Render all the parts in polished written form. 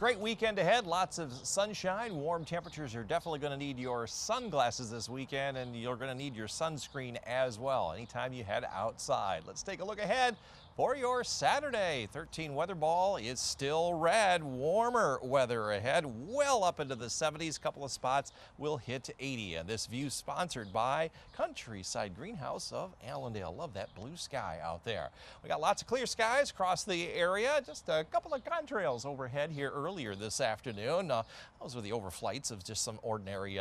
Great weekend ahead, lots of sunshine, warm temperatures. You're definitely going to need your sunglasses this weekend, and you're going to need your sunscreen as well anytime you head outside. Let's take a look ahead for your Saturday. 13 weather ball is still red. Warmer weather ahead, well up into the 70s. Couple of spots will hit 80. And this view sponsored by Countryside Greenhouse of Allendale. Love that blue sky out there. We got lots of clear skies across the area. Just a couple of contrails overhead here earlier this afternoon. Those were the overflights of just some ordinary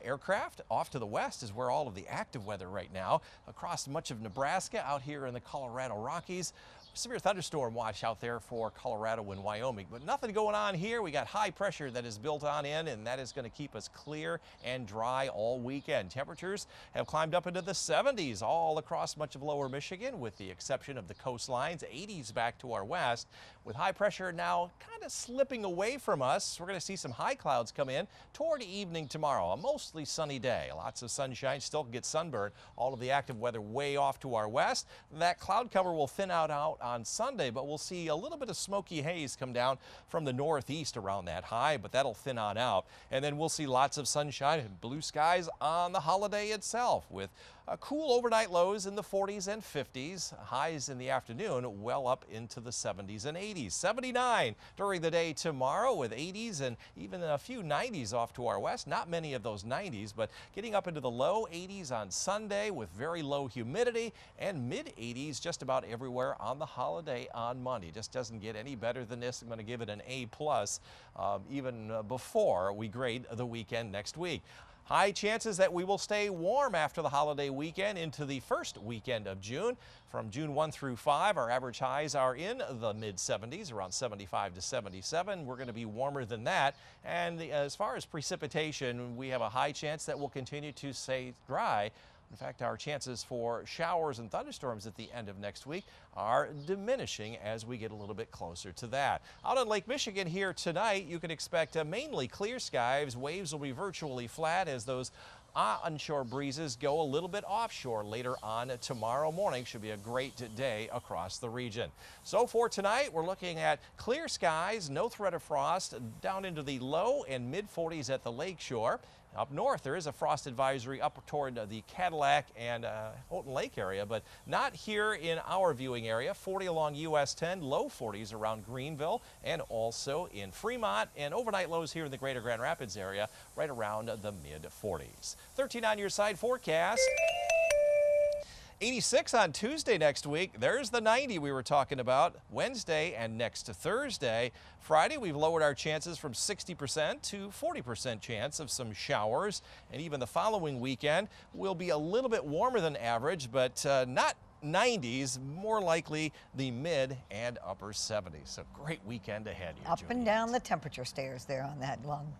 aircraft. Off to the west is where all of the active weather right now. Across much of Nebraska, out here in the Colorado Rockies. Severe thunderstorm watch out there for Colorado and Wyoming, but nothing going on here. We got high pressure that is built on in, and that is going to keep us clear and dry all weekend. Temperatures have climbed up into the 70s all across much of lower Michigan, with the exception of the coastlines. 80s back to our west, with high pressure now kind of slipping away from us. We're going to see some high clouds come in toward evening tomorrow. A mostly sunny day. Lots of sunshine, still get sunburn. All of the active weather way off to our west. That cloud cover will thin out on Sunday, but we'll see a little bit of smoky haze come down from the northeast around that high, but that'll thin on out. And then we'll see lots of sunshine and blue skies on the holiday itself, with cool overnight lows in the 40s and 50s, highs in the afternoon well up into the 70s and 80s. 79 during the day tomorrow, with 80s and even a few 90s off to our west. Not many of those 90s, but getting up into the low 80s on Sunday with very low humidity, and mid 80s just about everywhere on the holiday on Monday. Just doesn't get any better than this. I'm going to give it an A+, even before we grade the weekend next week. High chances that we will stay warm after the holiday weekend into the first weekend of June. From June 1 through 5, our average highs are in the mid-70s, around 75 to 77. We're going to be warmer than that. And as far as precipitation, we have a high chance that we'll continue to stay dry. In fact, our chances for showers and thunderstorms at the end of next week are diminishing as we get a little bit closer to that. Out on Lake Michigan here tonight, you can expect mainly clear skies. Waves will be virtually flat as those onshore breezes go a little bit offshore later on tomorrow morning. Should be a great day across the region. So for tonight, we're looking at clear skies, no threat of frost, down into the low and mid 40s at the lake shore. Up north, there is a frost advisory up toward the Cadillac and Houghton Lake area, but not here in our viewing area. 40 along US 10, low 40s around Greenville, and also in Fremont, and overnight lows here in the greater Grand Rapids area, right around the mid 40s. 13 on your side forecast. 86 on Tuesday next week. There's the 90 we were talking about. Wednesday and next to Thursday. Friday, we've lowered our chances from 60% to 40% chance of some showers. And even the following weekend will be a little bit warmer than average, but not 90s, more likely the mid and upper 70s. So great weekend ahead here. Up and down the temperature stairs there on that long.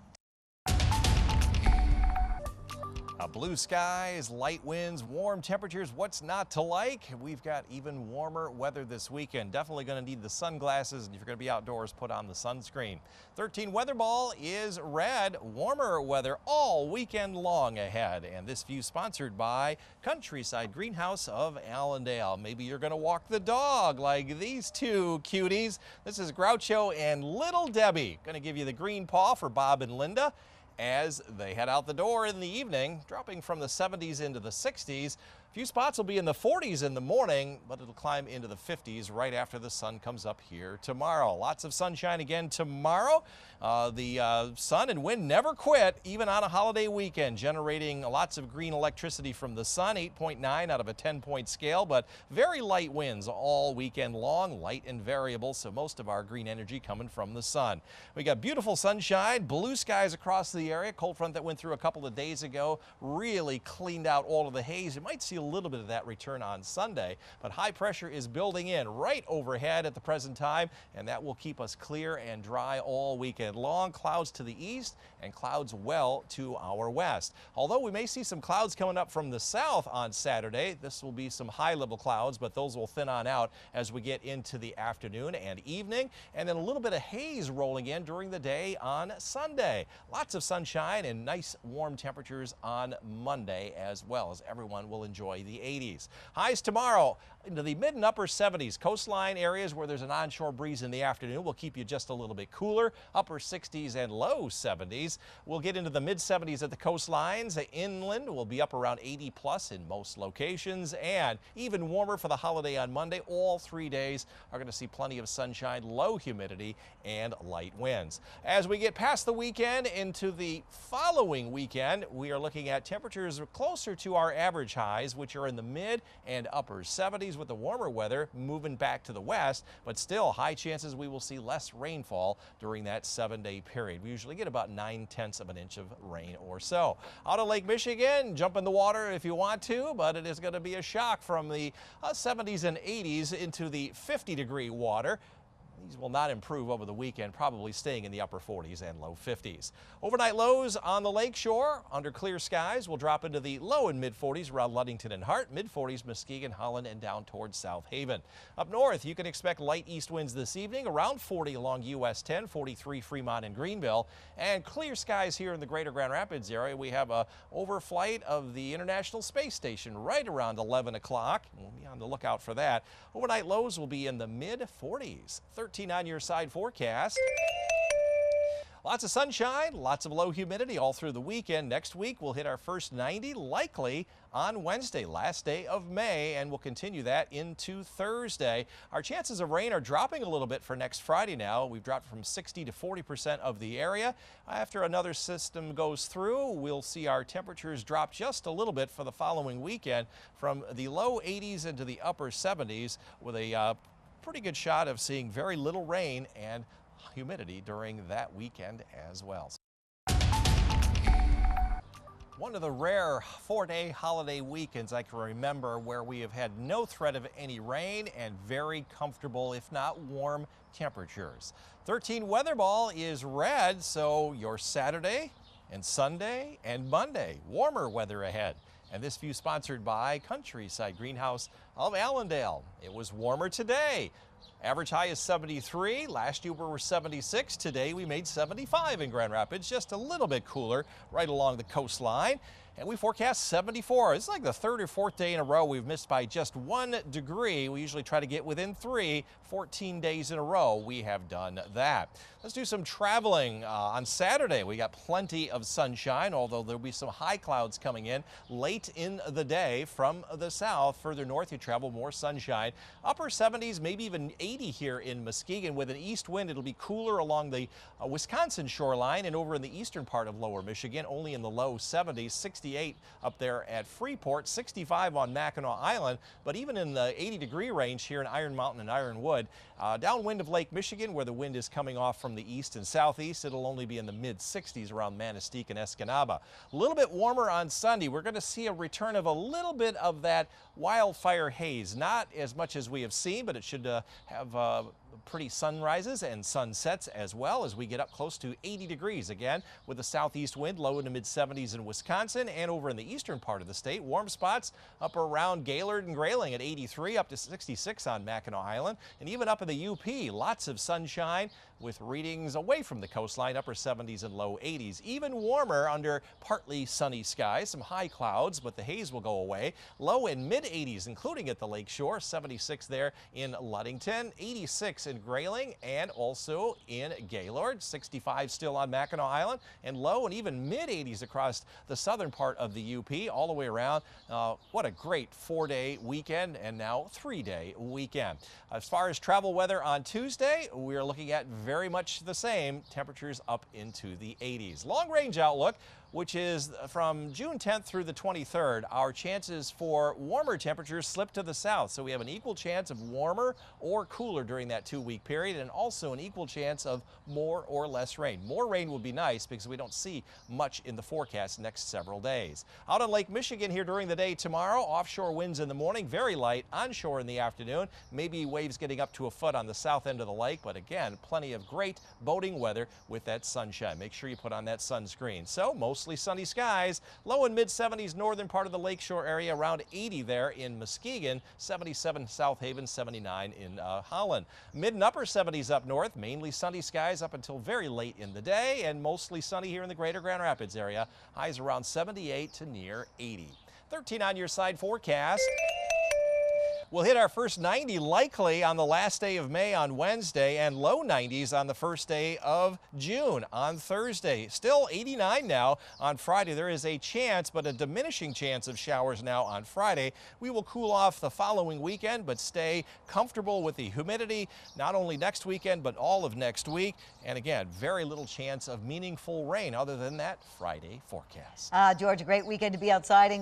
Blue skies, light winds, warm temperatures. What's not to like? We've got even warmer weather this weekend. Definitely going to need the sunglasses, and if you're going to be outdoors, put on the sunscreen. 13 weather ball is red. Warmer weather all weekend long ahead. And this view sponsored by Countryside Greenhouse of Allendale. Maybe you're going to walk the dog like these two cuties. This is Groucho and Little Debbie. Going to give you the green paw for Bob and Linda as they head out the door in the evening, dropping from the 70s into the 60s. A few spots will be in the 40s in the morning, but it'll climb into the 50s right after the sun comes up here tomorrow. Lots of sunshine again tomorrow. The sun and wind never quit, even on a holiday weekend, generating lots of green electricity from the sun, 8.9 out of a 10-point scale, but very light winds all weekend long, light and variable, so most of our green energy coming from the sun. We got beautiful sunshine, blue skies across the area. Cold front that went through a couple of days ago really cleaned out all of the haze. You might see a little bit of that return on Sunday, but high pressure is building in right overhead at the present time, and that will keep us clear and dry all weekend long. Clouds to the east and clouds well to our west. Although we may see some clouds coming up from the south on Saturday, this will be some high-level clouds, but those will thin on out as we get into the afternoon and evening, and then a little bit of haze rolling in during the day on Sunday. Lots of sunshine and nice warm temperatures on Monday as well, as everyone will enjoy the 80s. Highs tomorrow into the mid and upper 70s. Coastline areas where there's an onshore breeze in the afternoon will keep you just a little bit cooler. Upper 60s and low 70s. We'll get into the mid 70s at the coastlines. Inland will be up around 80 plus in most locations, and even warmer for the holiday on Monday. All 3 days are going to see plenty of sunshine, low humidity, and light winds. As we get past the weekend into the following weekend, we are looking at temperatures closer to our average highs, which are in the mid and upper 70s, with the warmer weather moving back to the west, but still high chances we will see less rainfall during that 7-day period. We usually get about 9/10 of an inch of rain or so. Out of Lake Michigan, jump in the water if you want to, but it is going to be a shock from the 70s and 80s into the 50-degree water. These will not improve over the weekend, probably staying in the upper 40s and low 50s. Overnight lows on the lake shore under clear skies will drop into the low and mid 40s around Ludington and Hart, mid 40s Muskegon, Holland, and down towards South Haven. Up north, you can expect light east winds this evening, around 40 along US 10, 43 Fremont and Greenville, and clear skies here in the greater Grand Rapids area. We have a overflight of the International Space Station right around 11 o'clock. We'll be on the lookout for that. Overnight lows will be in the mid 40s. 13 on your side forecast. Lots of sunshine, lots of low humidity all through the weekend. Next week, we'll hit our first 90, likely on Wednesday, last day of May, and we'll continue that into Thursday. Our chances of rain are dropping a little bit for next Friday now. We've dropped from 60 to 40% of the area. After another system goes through, we'll see our temperatures drop just a little bit for the following weekend from the low 80s into the upper 70s, with a pretty good shot of seeing very little rain and humidity during that weekend as well. One of the rare 4-day holiday weekends I can remember where we have had no threat of any rain and very comfortable, if not warm, temperatures. 13 weather ball is red, so your Saturday and Sunday and Monday, warmer weather ahead. And this view sponsored by Countryside Greenhouse of Allendale. It was warmer today. Average high is 73. Last year we were 76. Today we made 75 in Grand Rapids, just a little bit cooler right along the coastline. And we forecast 74. It's like the third or fourth day in a row we've missed by just 1 degree. We usually try to get within 3. 14 days in a row we have done that. Let's do some traveling. On Saturday we got plenty of sunshine, although there'll be some high clouds coming in late in the day from the south. Further north you travel, more sunshine. Upper 70s, maybe even 80 here in Muskegon. With an east wind, it'll be cooler along the Wisconsin shoreline, and over in the eastern part of lower Michigan, only in the low 70s. 68 up there at Freeport, 65 on Mackinac Island, but even in the 80-degree range here in Iron Mountain and Ironwood. Downwind of Lake Michigan, where the wind is coming off from the east and southeast, it'll only be in the mid-60s around Manistee and Escanaba. A little bit warmer on Sunday. We're going to see a return of a little bit of that wildfire haze. Not as much as we have seen, but it should have pretty sunrises and sunsets as well as we get up close to 80 degrees again, with the southeast wind low in the mid 70s in Wisconsin, and over in the eastern part of the state, warm spots up around Gaylord and Grayling at 83, up to 66 on Mackinac Island, and even up in the UP, lots of sunshine with readings away from the coastline, upper 70s and low 80s. Even warmer under partly sunny skies, some high clouds, but the haze will go away. Low in mid 80s, including at the lake shore, 76 there in Ludington, 86 in Grayling, and also in Gaylord, 65 still on Mackinac Island, and low and even mid 80s across the southern part of the UP, all the way around. What a great 4-day weekend, and now 3-day weekend. As far as travel weather on Tuesday, we're looking at very much the same, temperatures up into the 80s. Long range outlook, which is from June 10th through the 23rd, our chances for warmer temperatures slip to the south. So we have an equal chance of warmer or cooler during that 2-week period, and also an equal chance of more or less rain. More rain would be nice because we don't see much in the forecast next several days. Out on Lake Michigan here during the day tomorrow, offshore winds in the morning, very light, onshore in the afternoon. Maybe waves getting up to a foot on the south end of the lake, but again, plenty of great boating weather with that sunshine. Make sure you put on that sunscreen. So mostly sunny skies, low and mid 70s northern part of the lakeshore area, around 80 there in Muskegon, 77 South Haven, 79 in Holland. Mid and upper 70s up north, mainly sunny skies up until very late in the day, and mostly sunny here in the greater Grand Rapids area. Highs around 78 to near 80. 13 on your side forecast. We'll hit our first 90 likely on the last day of May on Wednesday, and low 90s on the first day of June on Thursday. Still 89 now on Friday. There is a chance, but a diminishing chance of showers now on Friday. We will cool off the following weekend, but stay comfortable with the humidity, not only next weekend, but all of next week. And again, very little chance of meaningful rain other than that Friday forecast. George, a great weekend to be outside in.